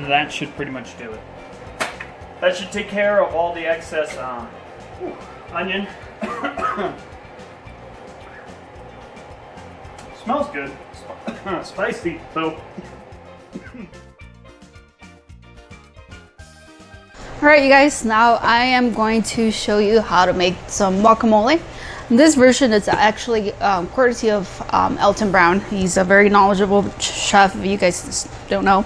that should pretty much do it. That should take care of all the excess onion. Smells good. Spicy though. Alright you guys, now I am going to show you how to make some guacamole. This version is actually courtesy of Elton Brown. He's a very knowledgeable chef, if you guys don't know.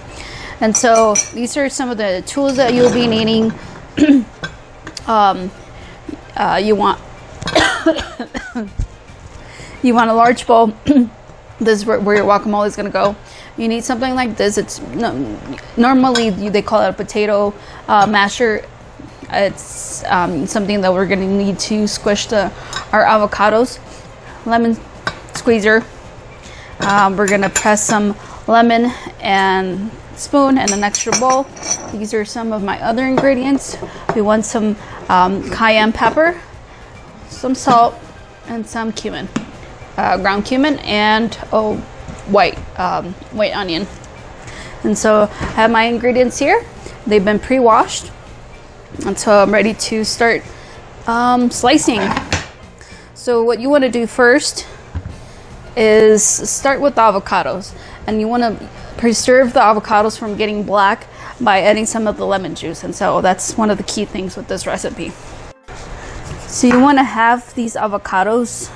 And so these are some of the tools that you'll be needing. You want you want a large bowl. This is where your guacamole is going to go. You need something like this. It's normally they call it a potato masher. It's something that we're going to need to squish our avocados. Lemon squeezer. We're going to press some lemon and spoon and an extra bowl. These are some of my other ingredients. We want some cayenne pepper, some salt, and some cumin, ground cumin, and white onion. And so I have my ingredients here. They've been pre-washed, and so I'm ready to start slicing. So what you want to do first is start with the avocados, and you want to preserve the avocados from getting black by adding some of the lemon juice. And so that's one of the key things with this recipe. So you want to have these avocados,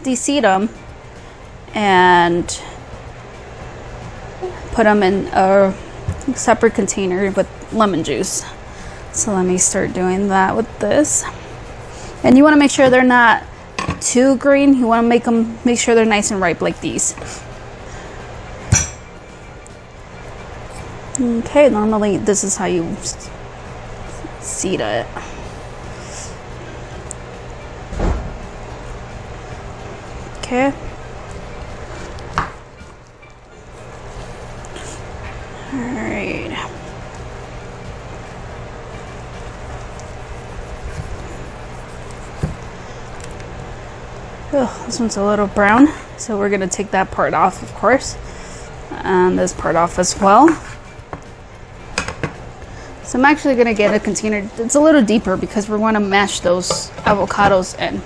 de-seed them, and put them in a separate container with lemon juice. So let me start doing that with this. And you want to make sure they're not too green. You want to make sure they're nice and ripe like these. Okay, normally this is how you seed it. Okay. Alright. Oh, this one's a little brown, so we're gonna take that part off, of course, and this part off as well. So I'm actually gonna get a container that's a little deeper because we're gonna mash those avocados in.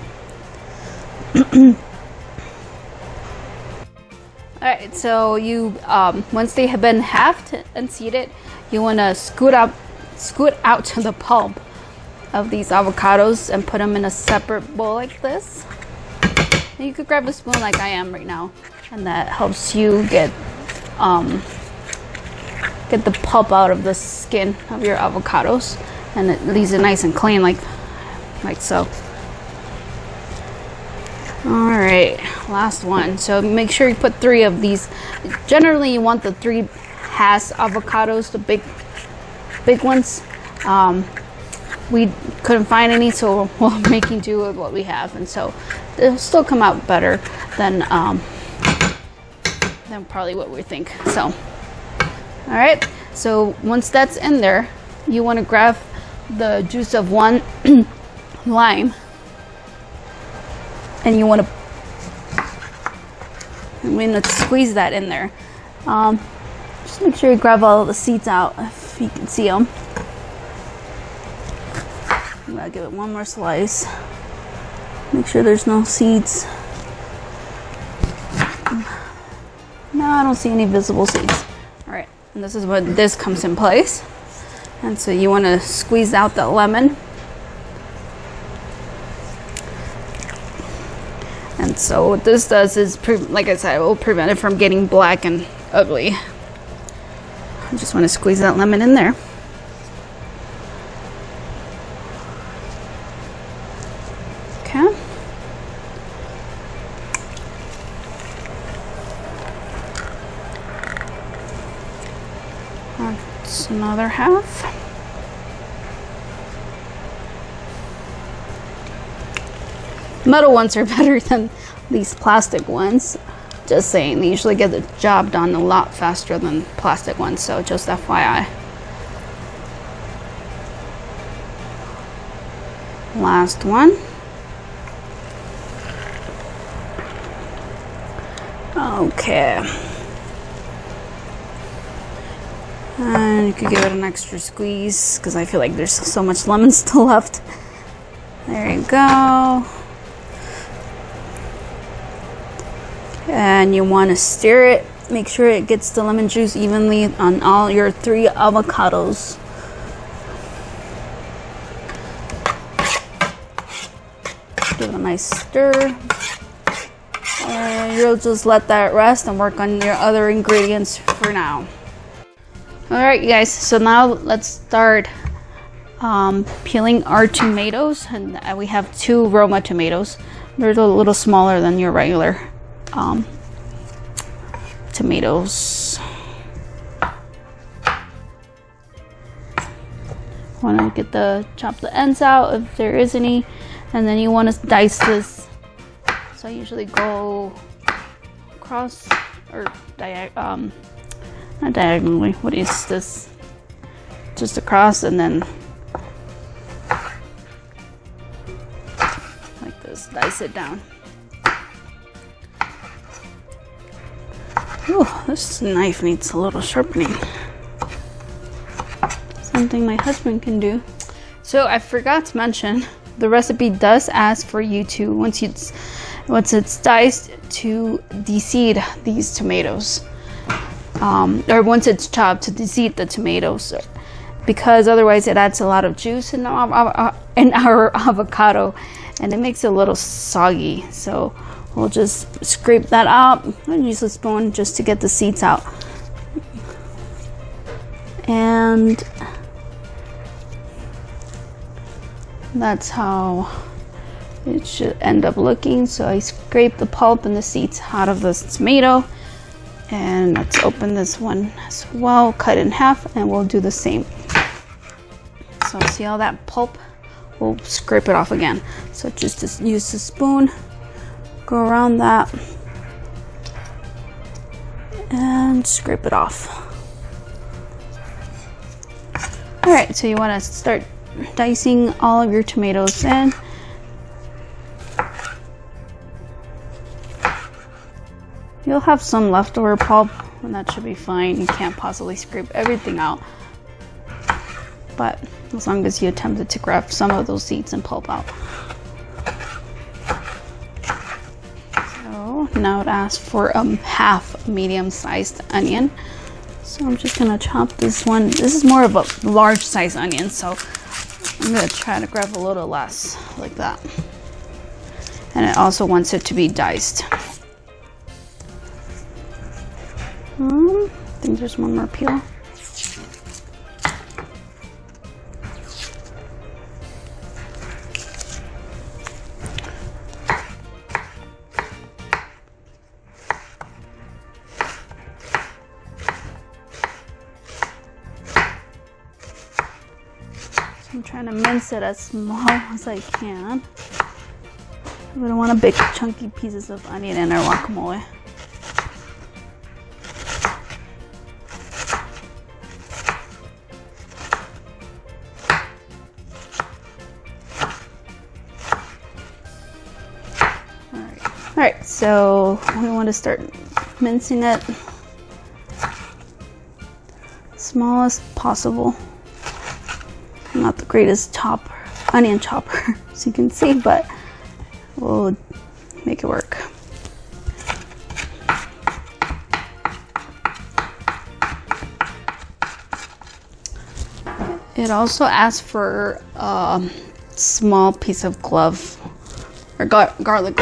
Alright, so you once they have been halved and seeded, you want to scoot out to the pulp of these avocados and put them in a separate bowl like this. And you could grab a spoon like I am right now, and that helps you get the pulp out of the skin of your avocados, and it leaves it nice and clean like so. Alright, last one. So make sure you put 3 of these. Generally you want the 3 Hass avocados, the big ones. We couldn't find any, so we're making do with what we have, and so it'll still come out better than probably what we think. So alright, so once that's in there, you want to grab the juice of 1 lime, and you want to squeeze that in there. Just make sure you grab all the seeds out if you can see them. I'm gonna give it one more slice. Make sure there's no seeds. No, I don't see any visible seeds. All right, and this is when this comes in place. And so you want to squeeze out the lemon. And so what this does is, like I said, it will prevent it from getting black and ugly. I just want to squeeze that lemon in there. Okay. That's another half. Metal ones are better than these plastic ones. Just saying, they usually get the job done a lot faster than plastic ones, so just FYI. Last one. Okay. And you could give it an extra squeeze because I feel like there's so much lemon still left. There you go. And you want to stir it. Make sure it gets the lemon juice evenly on all your 3 avocados. Give it a nice stir. And you'll just let that rest and work on your other ingredients for now. Alright, you guys, so now let's start peeling our tomatoes. And we have 2 Roma tomatoes. They're a little smaller than your regular tomatoes. Want to chop the ends out if there is any, and then you want to dice this. So I usually go across or not diagonally. What is this? Just across, and then like this, dice it down. Ooh, this knife needs a little sharpening. Something my husband can do. So I forgot to mention, the recipe does ask for you to, once it's diced, to de-seed these tomatoes. Or once it's chopped, to de-seed the tomatoes, because otherwise it adds a lot of juice in our avocado and it makes it a little soggy. So we'll just scrape that out and use a spoon just to get the seeds out. And that's how it should end up looking. So I scrape the pulp and the seeds out of this tomato. And let's open this one as well, cut in half, and we'll do the same. So see all that pulp? We'll scrape it off again. So just use the spoon, go around that, and scrape it off. All right, so you want to start dicing all of your tomatoes in. You'll have some leftover pulp, and that should be fine. You can't possibly scrape everything out, but as long as you attempted to grab some of those seeds and pulp out. So now it asks for a half medium-sized onion. So I'm just gonna chop this one. This is more of a large-sized onion, so I'm gonna try to grab a little less, like that. And it also wants it to be diced. I think there's one more peel. I'm trying to mince it as small as I can. We don't want big chunky pieces of onion in our guacamole. Alright, so we want to start mincing it small as possible. I'm not the greatest onion chopper, as you can see, but we'll make it work. It also asks for a small piece of glove, or garlic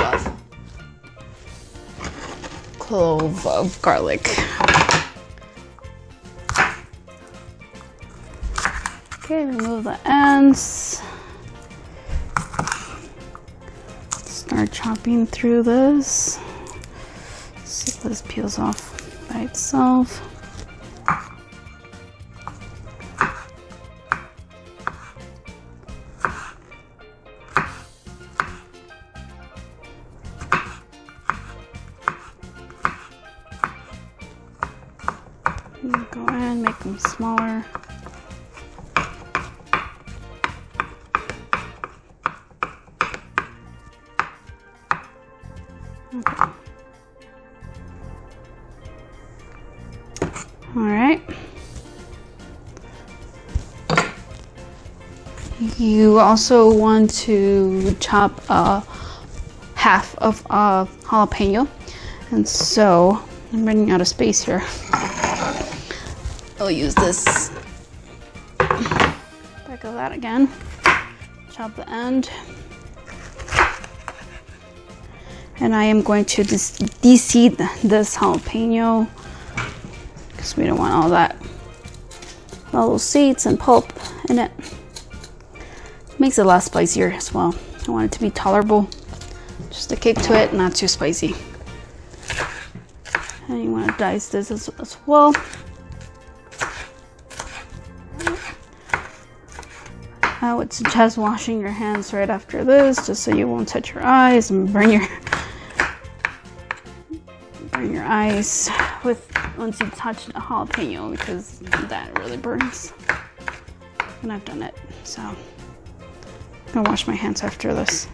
clove of garlic. Okay, remove the ends. Start chopping through this. See if this peels off by itself. Go in, make them smaller. Okay. All right. You also want to chop half of jalapeno. And so I'm running out of space here. I'll use this back of that again. Chop the end. And I am going to just de-seed this jalapeno because we don't want all those seeds and pulp in it. Makes it a lot spicier as well. I want it to be tolerable. Just a kick to it, not too spicy. And you want to dice this as well. I would suggest washing your hands right after this, just so you won't touch your eyes and burn your eyes once you touch the jalapeno, because that really burns. And I've done it, so I'm gonna wash my hands after this.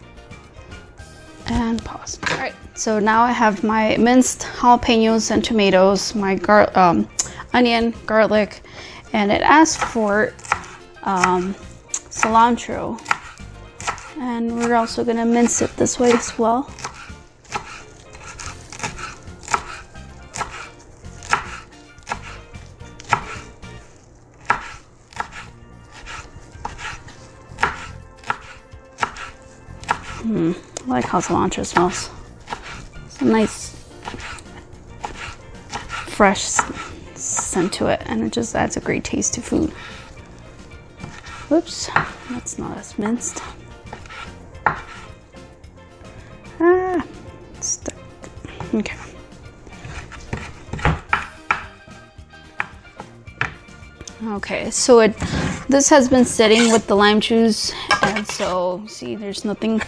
And pause. All right, so now I have my minced jalapenos and tomatoes, my onion, garlic, and it asks for cilantro. And we're also gonna mince it this way as well. I like how cilantro smells. It's a nice fresh scent to it, and it just adds a great taste to food. Whoops, that's not as minced. Stuck. Okay. Okay, so this has been sitting with the lime juice, and so see, there's nothing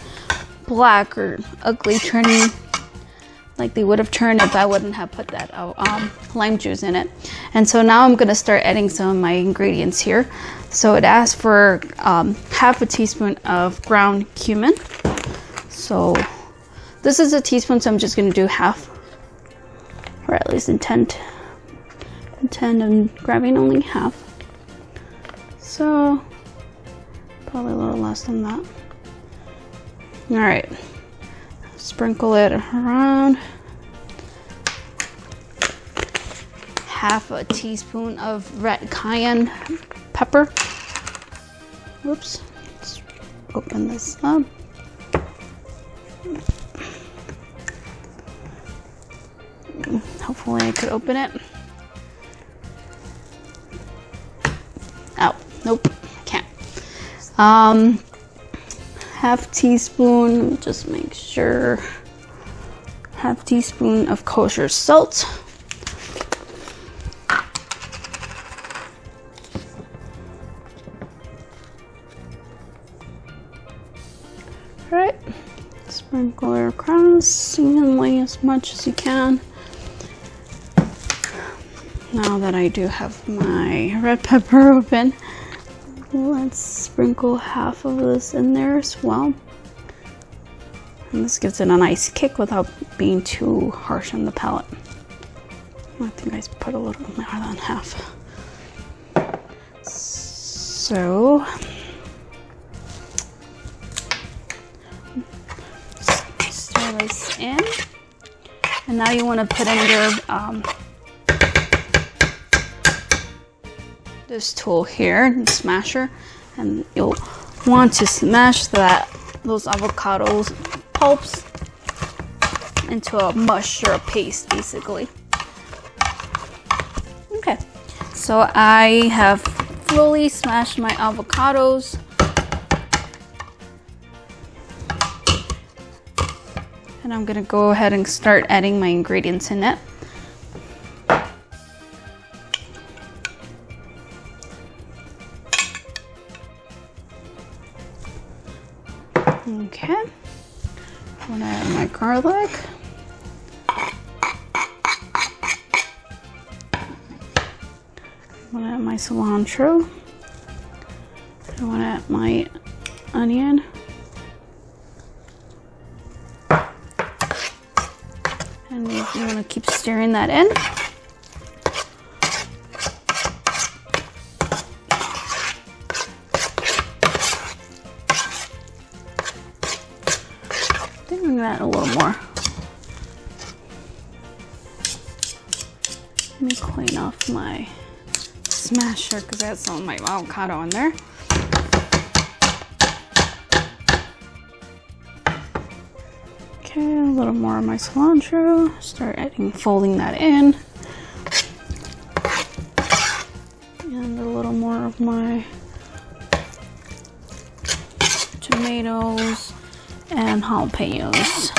black or ugly turning like they would have turned if I wouldn't have put that lime juice in it. And so now I'm gonna start adding some of my ingredients here. So it asks for half a teaspoon of ground cumin. So this is a teaspoon, so I'm just gonna do half, or at least intend on grabbing only half. So probably a little less than that. All right, sprinkle it around. Half a teaspoon of red cayenne pepper. Whoops, let's open this up. Hopefully I could open it. Oh, nope, can't. Half teaspoon, just make sure, half teaspoon of kosher salt. All right, sprinkle it across evenly as much as you can. Now that I do have my red pepper open, let's sprinkle half of this in there as well. And this gives it a nice kick without being too harsh on the palate. I think I put a little more than half. So stir this in. And now you want to put in your this tool here, the smasher, and you'll want to smash those avocados pulps into a mush or a paste, basically. Okay, so I have fully smashed my avocados. And I'm gonna go ahead and start adding my ingredients in it. Okay, I'm gonna add my garlic. I'm gonna add my cilantro. I want to add my onion. And you want to keep stirring that in. Maybe that a little more. Let me clean off my smasher because I had some of my avocado in there. Okay, a little more of my cilantro. Start folding that in. And a little more of my tomatoes and jalapenos.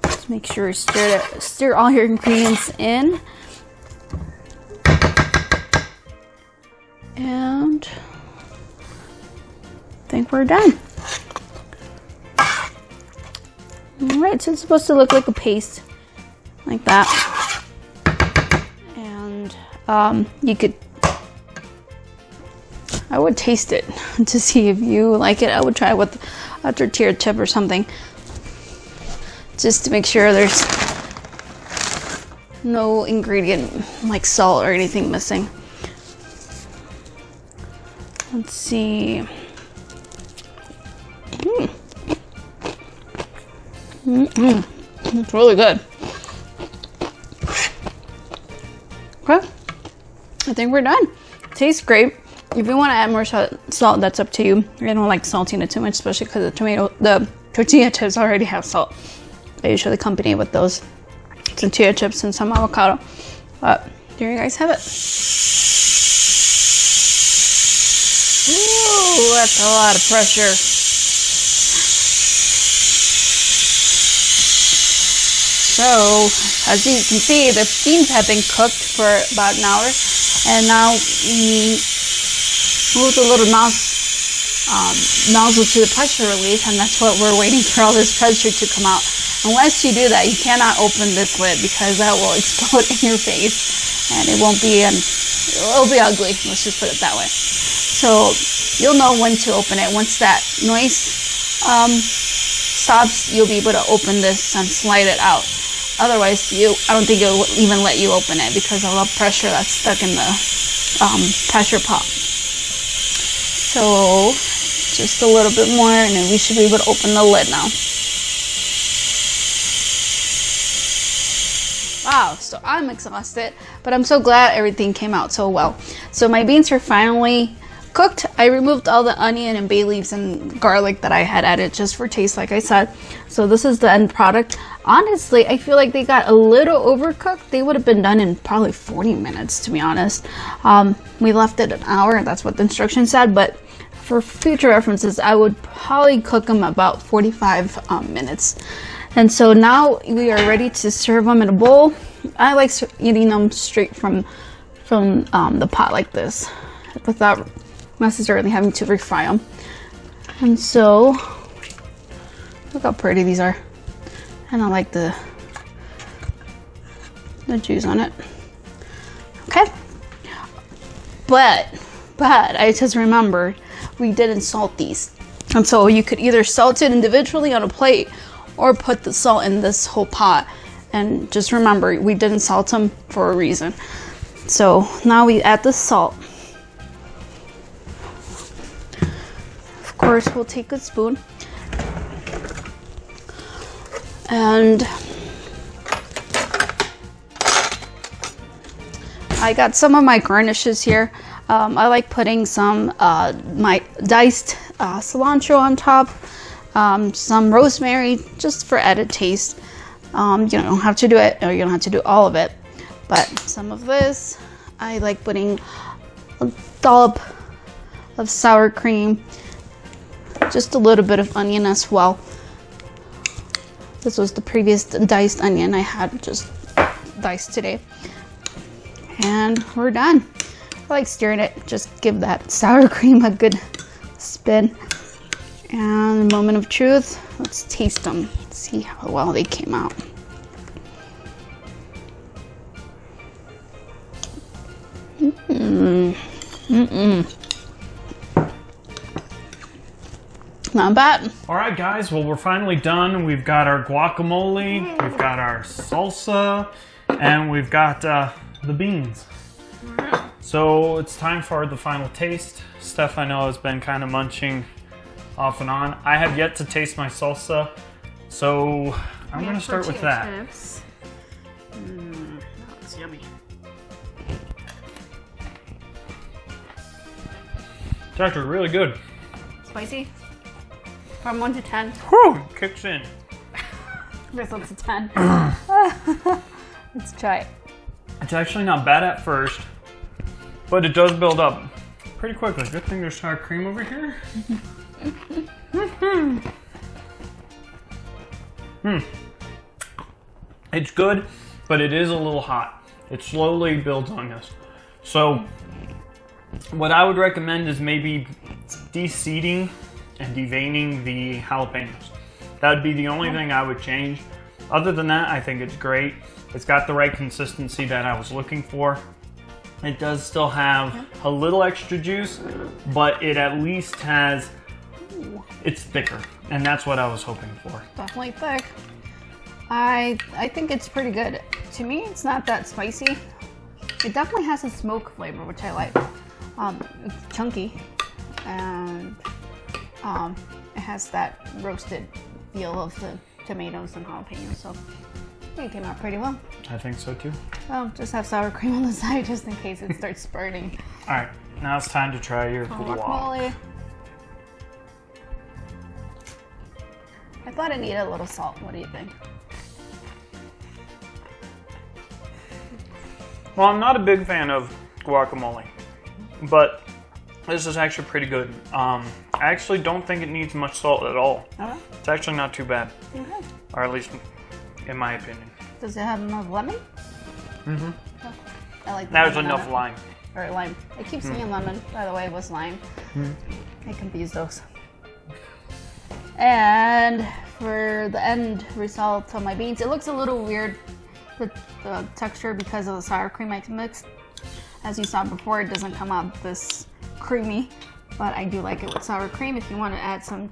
Just make sure you stir all your ingredients in. And I think we're done. Alright, so it's supposed to look like a paste, like that. And you could, I would taste it to see if you like it. I would try it with a tortilla chip or something, just to make sure there's no ingredient like salt or anything missing. Let's see. It's really good. Okay, I think we're done. Tastes great. If you want to add more salt, that's up to you. I don't like salting it too much, especially because the tortilla chips already have salt. I usually accompany it with those tortilla chips and some avocado. But there you guys have it. Ooh, that's a lot of pressure. So, as you can see, the beans have been cooked for about an hour, and now we move the little nozzle to the pressure relief, and that's what we're waiting for, all this pressure to come out. Unless you do that, you cannot open this lid because that will explode in your face, and it won't be, it'll be ugly. Let's just put it that way. So you'll know when to open it. Once that noise stops, you'll be able to open this and slide it out. Otherwise, I don't think it will even let you open it because of the pressure that's stuck in the pressure pot. So just a little bit more, and then we should be able to open the lid now. Wow, so I'm exhausted, but I'm so glad everything came out so well. So my beans are finally cooked. I removed all the onion and bay leaves and garlic that I had added just for taste, like I said. So this is the end product. Honestly, I feel like they got a little overcooked. They would have been done in probably 40 minutes, to be honest. We left it an hour, and that's what the instructions said, but for future references, I would probably cook them about 45 minutes. And so now we are ready to serve them in a bowl. I like eating them straight from the pot like this, without necessarily having to refry them. And so look how pretty these are, and I like the juice on it. Okay, but I just remembered we didn't salt these, and so you could either salt it individually on a plate or put the salt in this whole pot. And just remember, we didn't salt them for a reason. So now we add the salt. Of course, we'll take a spoon, and I got some of my garnishes here. I like putting some my diced cilantro on top, some rosemary, just for added taste. You don't have to do it, or you don't have to do all of it, but some of this. I like putting a dollop of sour cream, just a little bit of onion as well. This was the previous diced onion I had just diced today. And we're done. I like stirring it, just give that sour cream a good spin. And a moment of truth, let's taste them, see how well they came out. Not bad. All right, guys. Well, we're finally done. We've got our guacamole, we've got our salsa, and we've got the beans. So it's time for the final taste. Steph, I know, has been kind of munching off and on. I have yet to taste my salsa, so I'm going to start with that. Chips. That's yummy. It's actually really good. Spicy? From 1 to 10. Whew, kicks in. This one's a 10. Let's try it. It's actually not bad at first, but it does build up pretty quickly. Good thing there's sour cream over here. It's good, but it is a little hot. It slowly builds on us. So what I would recommend is maybe de-seeding and deveining the jalapenos. That would be the only thing I would change. Other than that, I think it's great. It's got the right consistency that I was looking for. It does still have a little extra juice, but it at least has, it's thicker. And that's what I was hoping for. Definitely thick. I think it's pretty good. To me, it's not that spicy. It definitely has a smoke flavor, which I like. It's chunky, and it has that roasted feel of the tomatoes and jalapenos. So I think it came out pretty well. I think so too. Well, just have sour cream on the side just in case it starts spurting. All right, now it's time to try your guacamole. I thought it needed a little salt. What do you think? Well, I'm not a big fan of guacamole, but this is actually pretty good. I actually don't think it needs much salt at all. Okay. It's actually not too bad, Okay. or at least in my opinion. Does it have enough lemon? Mm-hmm. Oh, I like the There's lemon on enough it. lime. Or lime. I keep saying lemon. By the way, it was lime. I confuse those. And for the end result of my beans, it looks a little weird, the texture, because of the sour cream I mixed. As you saw before, it doesn't come out this creamy, but I do like it with sour cream. If you want to add some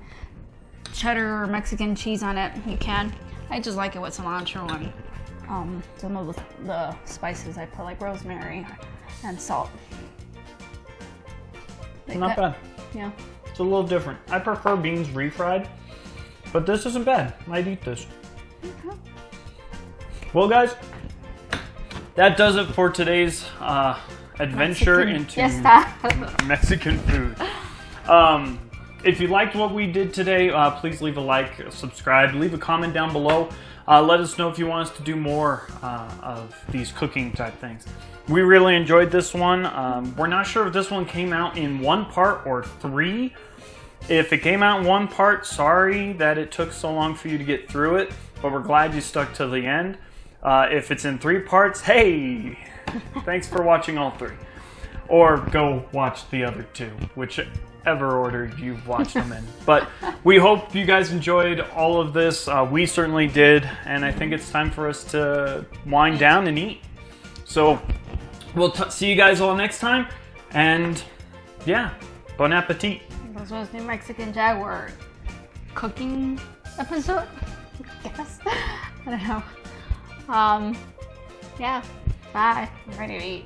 cheddar or Mexican cheese on it, you can. I just like it with cilantro and some of the spices I put, like rosemary and salt. Not bad. Yeah. It's a little different. I prefer beans refried, but this isn't bad. I'd eat this. Okay. Well, guys, that does it for today's adventure into Mexican food. If you liked what we did today, please leave a like, subscribe, leave a comment down below. Let us know if you want us to do more of these cooking type things. We really enjoyed this one. We're not sure if this one came out in 1 part or 3. If it came out in 1 part, sorry that it took so long for you to get through it, but we're glad you stuck to the end. If it's in 3 parts, hey, thanks for watching all 3. Or go watch the other 2, whichever order you've watched them in. But we hope you guys enjoyed all of this. We certainly did, and I think it's time for us to wind down and eat. So we'll see you guys all next time, and yeah, bon appetit. This was the Mexican Jaguar cooking episode, I guess. I don't know. Yeah, bye. I'm ready to eat.